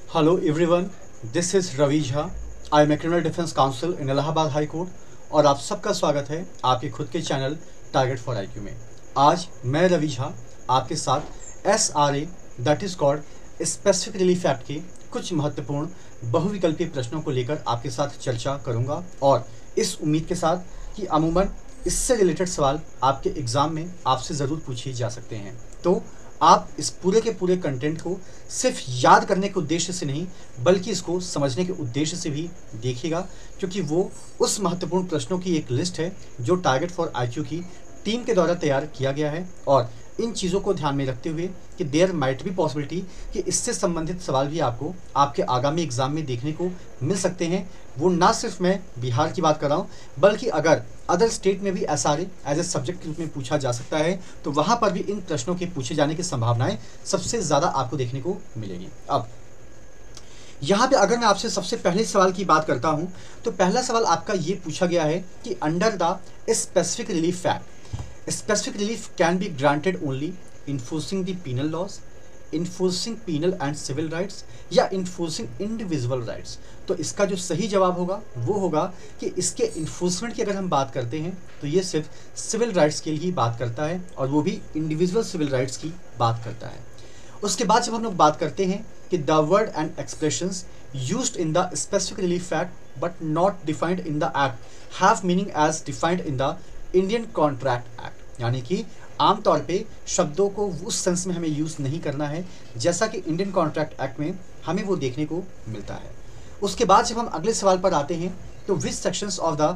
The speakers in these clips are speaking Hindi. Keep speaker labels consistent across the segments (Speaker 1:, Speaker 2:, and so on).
Speaker 1: Hello everyone, this is Ravi Jha. I am a criminal defence counsel in Allahabad high court और आप सबका स्वागत है आपके खुद के चैनल टारगेट फॉर आईक्यू में। आज मैं रवि झा आपके साथ SRA that is called specific relief act के कुछ महत्वपूर्ण बहुविकल्पीय प्रश्नों को लेकर आपके साथ चर्चा करूंगा और इस उम्मीद के साथ कि अमूमन इससे रिलेटेड सवाल आपके एग्ज़ाम में आपसे ज़रूर पूछे जा सकते हैं। तो आप इस पूरे के पूरे कंटेंट को सिर्फ याद करने के उद्देश्य से नहीं बल्कि इसको समझने के उद्देश्य से भी देखिएगा, क्योंकि वो उस महत्वपूर्ण प्रश्नों की एक लिस्ट है जो टारगेट फॉर आईक्यू की टीम के द्वारा तैयार किया गया है। और इन चीज़ों को ध्यान में रखते हुए कि देयर माइट बी पॉसिबिलिटी कि इससे संबंधित सवाल भी आपको आपके आगामी एग्जाम में देखने को मिल सकते हैं। वो ना सिर्फ मैं बिहार की बात कर रहा हूँ बल्कि अगर अदर स्टेट में भी SRA एज ए सब्जेक्ट के रूप में पूछा जा सकता है तो वहाँ पर भी इन प्रश्नों के पूछे जाने की संभावनाएं सबसे ज़्यादा आपको देखने को मिलेगी। अब यहाँ पे अगर मैं आपसे सबसे पहले सवाल की बात करता हूँ तो पहला सवाल आपका ये पूछा गया है कि under the specific relief act specific relief can be granted only enforcing the penal laws, enforcing penal and civil rights या enforcing individual rights। तो इसका जो सही जवाब होगा वो होगा कि इसके इन्फोर्समेंट की अगर हम बात करते हैं तो ये सिर्फ सिविल राइट्स के लिए ही बात करता है और वो भी इंडिविजुअल सिविल राइट्स की बात करता है। उसके बाद जब हम लोग बात करते हैं कि the word and expressions used in the specific relief act but not defined in the act have meaning as defined in the Indian contract act, यानी कि आमतौर पे शब्दों को उस सेंस में हमें यूज़ नहीं करना है जैसा कि इंडियन कॉन्ट्रैक्ट एक्ट में हमें वो देखने को मिलता है। उसके बाद जब हम अगले सवाल पर आते हैं तो which sections of the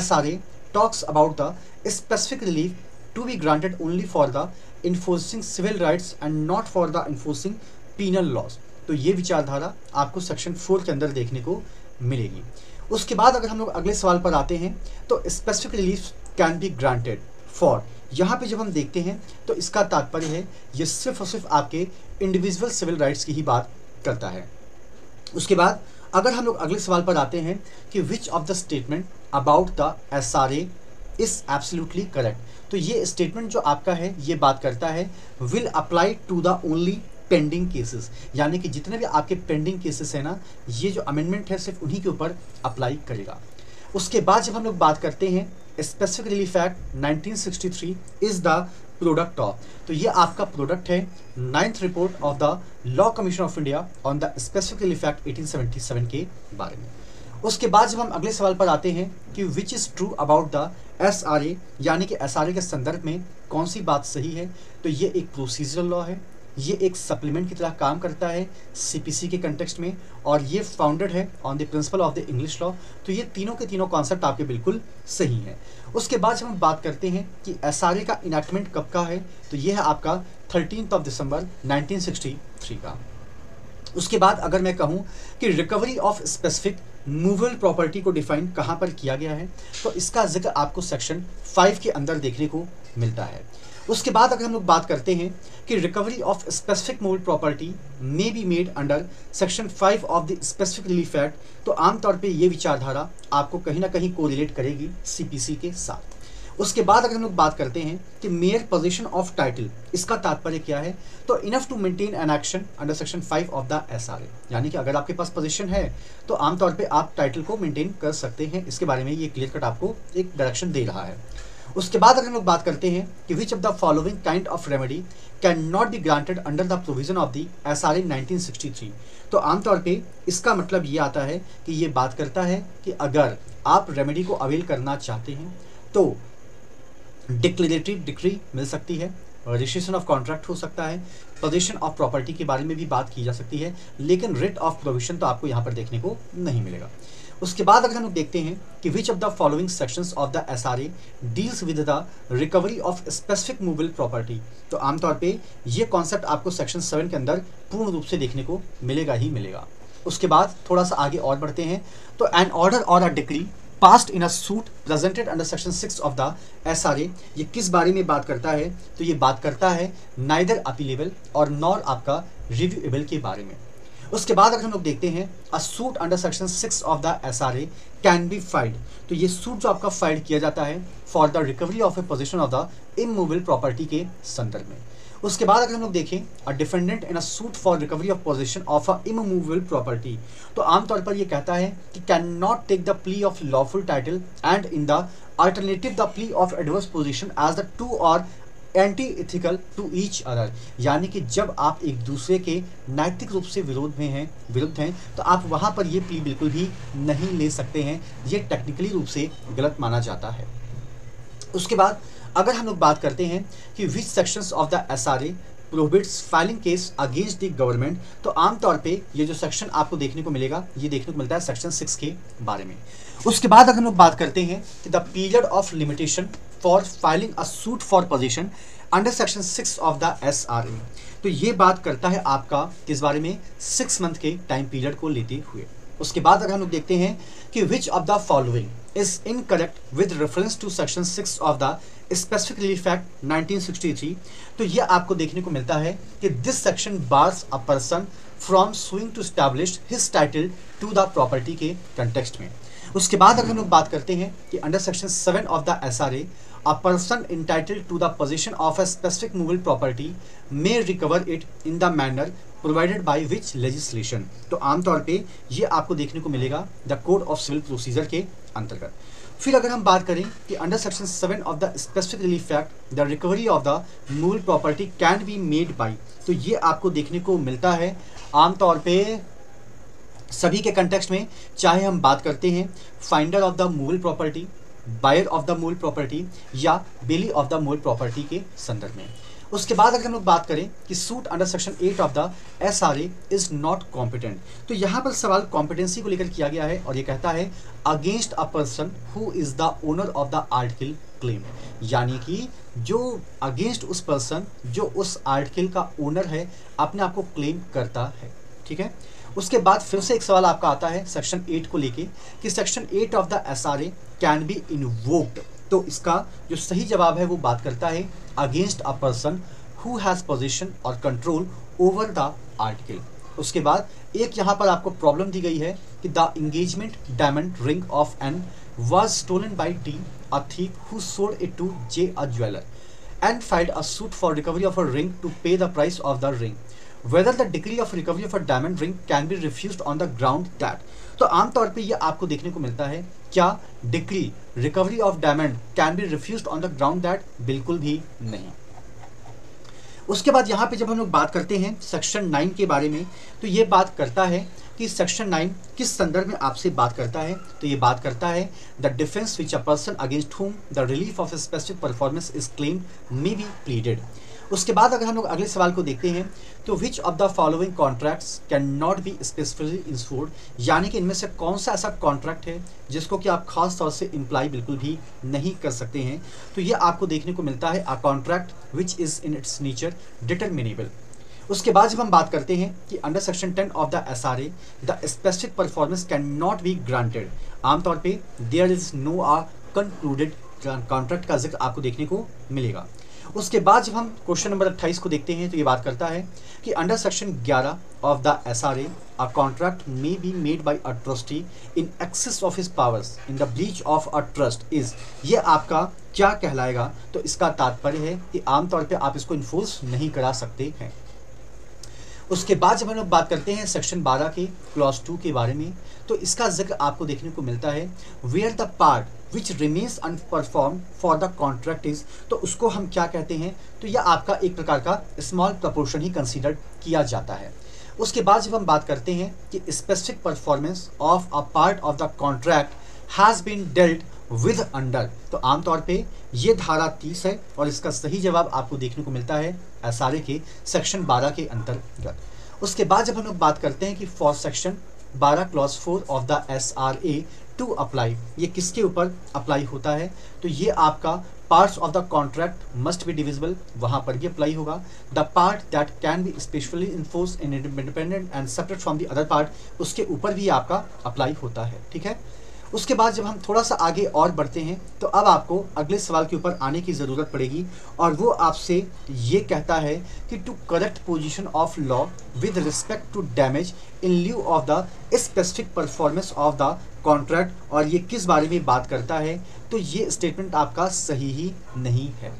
Speaker 1: SRA talks about the specific relief to be granted only for the enforcing civil rights and not for the enforcing penal laws. तो ये विचारधारा आपको सेक्शन 4 के अंदर देखने को मिलेगी। उसके बाद अगर हम लोग अगले सवाल पर आते हैं तो specific relief can be granted for, यहाँ पे जब हम देखते हैं तो इसका तात्पर्य है ये सिर्फ और सिर्फ आपके इंडिविजुअल सिविल राइट्स की ही बात करता है। उसके बाद अगर हम लोग अगले सवाल पर आते हैं कि which of the statement about the SRA is absolutely correct, तो ये स्टेटमेंट जो आपका है ये बात करता है will apply to the only pending cases, यानी कि जितने भी आपके पेंडिंग केसेस हैं ना, ये जो अमेंडमेंट है सिर्फ उन्हीं के ऊपर अप्लाई करेगा। उसके बाद जब हम लोग बात करते हैं specific relief act 1963 is the product of, तो ये आपका प्रोडक्ट है 9th report of the law commission of India on the specific relief act 1877 के बारे में। उसके बाद जब हम अगले सवाल पर आते हैं कि which is true about the SRA, यानी कि SRA के संदर्भ में कौन सी बात सही है, तो ये एक प्रोसीजरल लॉ है, ये एक सप्लीमेंट की तरह काम करता है CPC के कंटेक्स्ट में और ये फाउंडेड है on the principle of the English law. तो ये तीनों के तीनों कॉन्सेप्ट आपके बिल्कुल सही हैं। उसके बाद जब हम बात करते हैं कि SRA का इनैक्टमेंट कब का है, तो ये है आपका 13 दिसंबर 1963 का। उसके बाद अगर मैं कहूँ कि recovery of specific movable property को डिफाइन कहाँ पर किया गया है, तो इसका जिक्र आपको सेक्शन 5 के अंदर देखने को मिलता है। उसके बाद अगर हम लोग बात करते हैं कि recovery of specific movable property may be made under section 5 of the specific relief act, तो आमतौर पे ये विचारधारा आपको कहीं ना कहीं कोरिलेट करेगी CPC के साथ। उसके बाद अगर हम लोग बात करते हैं कि मेयर पोजीशन ऑफ टाइटल, इसका तात्पर्य क्या है, तो enough to maintain an action under section 5 of the SRA, यानी कि अगर आपके पास पोजीशन है तो आमतौर पे आप टाइटल को मेंटेन कर सकते हैं। इसके बारे में ये क्लियर कट आपको एक डायरेक्शन दे रहा है। उसके बाद अगर हम लोग बात करते हैं कि which of the following kind of remedy can not be granted under the provision of the SRA 1963, तो आमतौर पे इसका मतलब ये आता है कि ये बात करता है कि अगर आप रेमेडी को अवेल करना चाहते हैं तो डिक्लेरेटरी डिक्री मिल सकती है, रजिस्ट्रेशन ऑफ कॉन्ट्रैक्ट हो सकता है, पोजीशन ऑफ प्रॉपर्टी के बारे में भी बात की जा सकती है, लेकिन रिट ऑफ प्रोविजन तो आपको यहाँ पर देखने को नहीं मिलेगा। उसके बाद अगर हम लोग देखते हैं कि which of the following sections of the SRA deals with the recovery of specific movable property, तो आमतौर पे ये कॉन्सेप्ट आपको सेक्शन 7 के अंदर पूर्ण रूप से देखने को मिलेगा ही मिलेगा। उसके बाद थोड़ा सा आगे और बढ़ते हैं तो एन ऑर्डर और अ decree past in a suit presented under section 6 of the SRA, ये किस बारे में बात करता है, तो ये बात करता है नाइदर अपीलेबल और नॉर आपका रिव्यूएबल के बारे में। उसके बाद अगर हम लोग देखते हैं a suit under section 6 of the SRA can be filed, तो ये सूट जो आपका फाइल किया जाता है for the recovery of a position of the immovable property के संदर्भ में। उसके बाद अगर हम लोग देखें a defendant in a suit for recovery of position of a immovable property, तो आमतौर पर ये कहता है कि can not take the plea of lawful title and in the alternative the plea of adverse position as the to और antithetical to each other, यानी कि जब आप एक दूसरे के नैतिक रूप से विरुद्ध हैं तो आप वहाँ पर ये प्ली बिल्कुल भी नहीं ले सकते हैं, ये टेक्निकली रूप से गलत माना जाता है। उसके बाद अगर हम लोग बात करते हैं कि which sections of the SRA prohibits filing case against the government, तो आमतौर पे ये जो सेक्शन आपको देखने को मिलेगा, ये देखने को मिलता है सेक्शन 6 के बारे में। उसके बाद अगर हम लोग बात करते हैं कि the period of limitation for filing a suit for position under section 6 of the SRA, तो ये बात करता है आपका किस बारे में, 6 मंथ के टाइम पीरियड को लेते हुए। उसके बाद अगर हम लोग देखते हैं कि which of the following is incorrect with reference to section 6 of the specific relief act 1963, तो ये आपको देखने को मिलता है कि this section bars a person from suing to establish his title to the property के कंटेक्स्ट में। उसके बाद अगर हम लोग बात करते हैं कि under section 7 of the SRA a person entitled to the possession of a specific movable property may recover it in the manner provided by which legislation, तो आमतौर पे ये आपको देखने को मिलेगा the code of civil procedure के अंतर्गत। फिर अगर हम बात करें कि under section 7 of the specific relief act the recovery of the movable property can be made by, तो ये आपको देखने को मिलता है आमतौर पे सभी के कंटेक्स्ट में, चाहे हम बात करते हैं finder of the movable property, buyer of the movable property या bailee of the movable property के संदर्भ में। उसके बाद अगर हम लोग बात करें कि suit under section 8 of the SRA is not competent, तो यहाँ पर सवाल कॉम्पिटेंसी को लेकर किया गया है और ये कहता है against a person who is the owner of the article claim, यानी कि जो अगेंस्ट उस पर्सन जो उस आर्टिकल का ओनर है अपने आप को क्लेम करता है। ठीक है, उसके बाद फिर से एक सवाल आपका आता है सेक्शन 8 को लेके कि section 8 of the SRA can be invoked, तो इसका जो सही जवाब है वो बात करता है against a person who has position और कंट्रोल ओवर द आर्टिकल। उसके बाद एक यहाँ पर आपको प्रॉब्लम दी गई है कि the engagement diamond ring of N was stolen by T a thief who sold it to J a jeweller and filed a suit for recovery of a ring to pay the price of the ring whether the degree of recovery of a diamond ring can be refused on the ground that, तो आमतौर पे ये आपको देखने को मिलता है क्या degree recovery of diamond can be refused on the ground that, बिल्कुल भी नहीं। उसके बाद यहाँ पे जब हम लोग बात करते हैं सेक्शन 9 के बारे में, तो ये बात करता है कि सेक्शन 9 किस संदर्भ में आपसे बात करता है, तो ये बात करता है the defence which a person against whom the relief of a specific performance is claim may be pleaded. उसके बाद अगर हम लोग अगले सवाल को देखते हैं तो विच of the following contracts can not be specifically insured, यानी कि इनमें से कौन सा ऐसा कॉन्ट्रैक्ट है जिसको कि आप खास तौर से इम्प्लाई बिल्कुल भी नहीं कर सकते हैं, तो ये आपको देखने को मिलता है a contract which is in its nature determinable. उसके बाद जब हम बात करते हैं कि under section 10 of the SRA the specific performance can not be granted, आमतौर पे there is no a concluded contract का जिक्र आपको देखने को मिलेगा। उसके बाद जब हम क्वेश्चन नंबर 28 को देखते हैं तो ये बात करता है कि under section 11 of the SRA a contract may be made bye a trustee in excess of his powers in the breach of a trust is, ये आपका क्या कहलाएगा, तो इसका तात्पर्य है कि आमतौर पे आप इसको इन्फोर्स नहीं करा सकते हैं। उसके बाद जब हम लोग बात करते हैं सेक्शन 12 के क्लॉज 2 के बारे में, तो इसका जिक्र आपको देखने को मिलता है where the part which remains unperform for the contract is, तो उसको हम क्या कहते हैं, तो यह आपका एक प्रकार का स्मॉल प्रपोर्शन ही कंसीडर किया जाता है। उसके बाद जब हम बात करते हैं कि specific performance of a part of the contract has been dealt with under, तो आमतौर पे ये धारा 30 है और इसका सही जवाब आपको देखने को मिलता है एसआरए के सेक्शन 12 के अंतर्गत। उसके बाद जब हम लोग बात करते हैं कि for section 12 clause 4 of the SRA to apply, ये किसके ऊपर अप्लाई होता है, तो ये आपका parts of the contract must be divisible, वहाँ पर भी अप्लाई होगा। The part that can be specially enforce in independent and separate from the other part, उसके ऊपर भी आपका अप्लाई होता है। ठीक है, उसके बाद जब हम थोड़ा सा आगे और बढ़ते हैं तो अब आपको अगले सवाल के ऊपर आने की ज़रूरत पड़ेगी और वो आपसे ये कहता है कि to correct position of law with respect to damage in lieu of the specific performance of the contract, और ये किस बारे में बात करता है, तो ये स्टेटमेंट आपका सही ही नहीं है।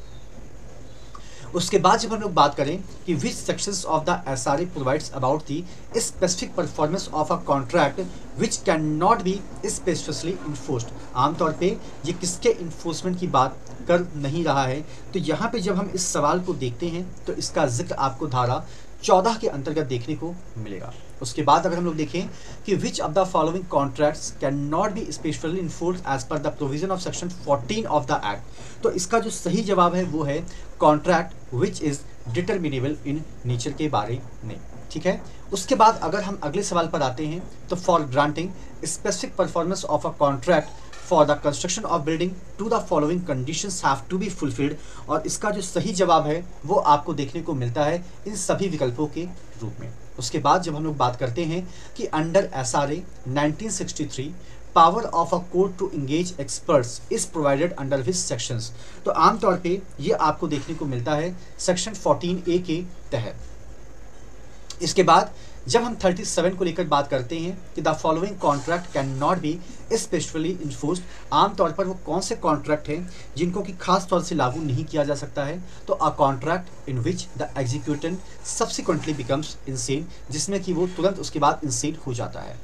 Speaker 1: उसके बाद जब हम लोग बात करें कि which sections of the SRA provides about the specific performance of a contract which can not be specifically enforced, आमतौर पे ये किसके इन्फोर्समेंट की बात कर नहीं रहा है। तो यहाँ पे जब हम इस सवाल को देखते हैं तो इसका जिक्र आपको धारा 14 के अंतर्गत देखने को मिलेगा। उसके बाद अगर हम लोग देखें कि which of the following contracts can not be specially enforced as per the provision of section 14 of the act, तो इसका जो सही जवाब है वो है contract which is determinable in nature के बारे में। ठीक है, उसके बाद अगर हम अगले सवाल पर आते हैं तो for granting specific performance of a contract for the construction of building to the following conditions have to be fulfilled, और इसका जो सही जवाब है वो आपको देखने को मिलता है इन सभी विकल्पों के रूप में। उसके बाद जब हम लोग बात करते हैं कि under SRA 1963 power of a court to engage experts is provided under which sections, तो आमतौर पे ये आपको देखने को मिलता है सेक्शन 14A के तहत। इसके बाद जब हम 37 को लेकर बात करते हैं कि the following contract can not be specially enforced, आमतौर पर वो कौन से कॉन्ट्रैक्ट हैं जिनको कि खास तौर से लागू नहीं किया जा सकता है, तो a contract in which the executant subsequently becomes insane, जिसमें कि वो तुरंत उसके बाद इंसेन हो जाता है।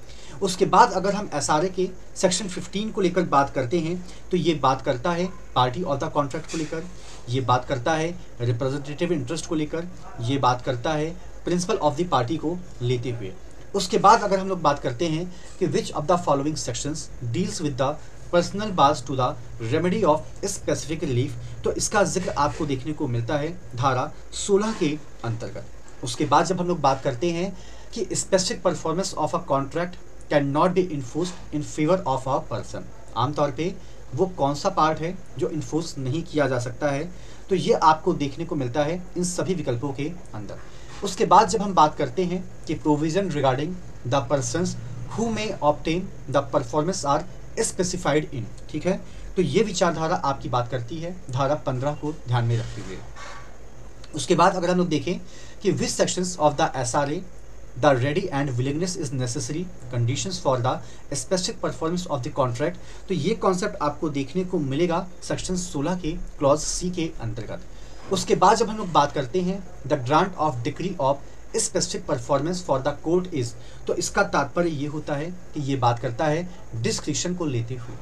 Speaker 1: उसके बाद अगर हम एसआरए के सेक्शन 15 को लेकर बात करते हैं तो ये बात करता है पार्टी ऑफ द कॉन्ट्रैक्ट को लेकर, ये बात करता है रिप्रेजेंटेटिव इंटरेस्ट को लेकर, ये बात करता है प्रिंसिपल ऑफ द पार्टी को लेते हुए। उसके बाद अगर हम लोग बात करते हैं कि which of the following sections deals with the personal bars to the remedy of specific relief, तो इसका जिक्र आपको देखने को मिलता है धारा 16 के अंतर्गत। उसके बाद जब हम लोग बात करते हैं कि specific performance of a contract can not B enforced in favour of a person, आमतौर पे वो कौन सा पार्ट है जो इन्फोर्स नहीं किया जा सकता है, तो ये आपको देखने को मिलता है इन सभी विकल्पों के अंदर। उसके बाद जब हम बात करते हैं कि provision regarding the persons who may obtain the performance are specified in, ठीक है, तो ये विचारधारा आपकी बात करती है धारा 15 को ध्यान में रखते हुए। उसके बाद अगर हम लोग देखें कि which sections of the SRA the ready and willingness is necessary conditions for the specific performance of the contract, तो ये कॉन्सेप्ट आपको देखने को मिलेगा सेक्शन 16 के क्लॉज सी के अंतर्गत। उसके बाद जब हम लोग बात करते हैं the grant of decree of specific performance for the court is, तो इसका तात्पर्य ये होता है कि ये बात करता है डिस्क्रिप्शन को लेते हुए।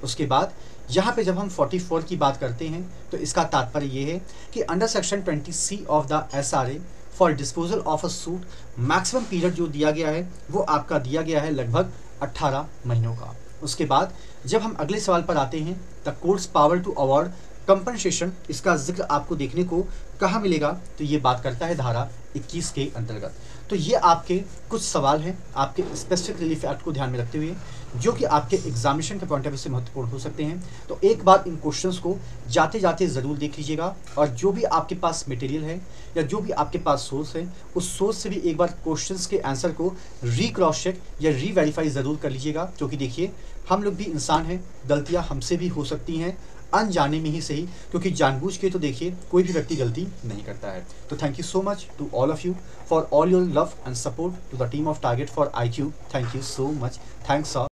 Speaker 1: उसके बाद यहाँ पे जब हम 44 की बात करते हैं तो इसका तात्पर्य ये है कि under section 20C of the SRA for disposal of a suit maximum period जो दिया गया है वो आपका दिया गया है लगभग 18 महीनों का। उसके बाद जब हम अगले सवाल पर आते हैं the court's power to award compensation, इसका जिक्र आपको देखने को कहाँ मिलेगा, तो ये बात करता है धारा 21 के अंतर्गत। तो ये आपके कुछ सवाल हैं आपके स्पेसिफिक रिलीफ एक्ट को ध्यान में रखते हुए जो कि आपके एग्जामिनेशन के पॉइंट ऑफ व्यू से महत्वपूर्ण हो सकते हैं। तो एक बार इन क्वेश्चंस को जाते जाते ज़रूर देख लीजिएगा, और जो भी आपके पास मटेरियल है या जो भी आपके पास सोर्स है उस सोर्स से भी एक बार क्वेश्चंस के आंसर को क्रॉस चेक या वेरीफाई ज़रूर कर लीजिएगा, क्योंकि देखिए हम लोग भी इंसान हैं, गलतियाँ हमसे भी हो सकती हैं, अनजाने में ही सही, क्योंकि जानबूझ के तो देखिए कोई भी व्यक्ति गलती नहीं करता है। तो thank you so much to all of you for all your love and support to the team of Target for IQ। Thank you so much, thanks all.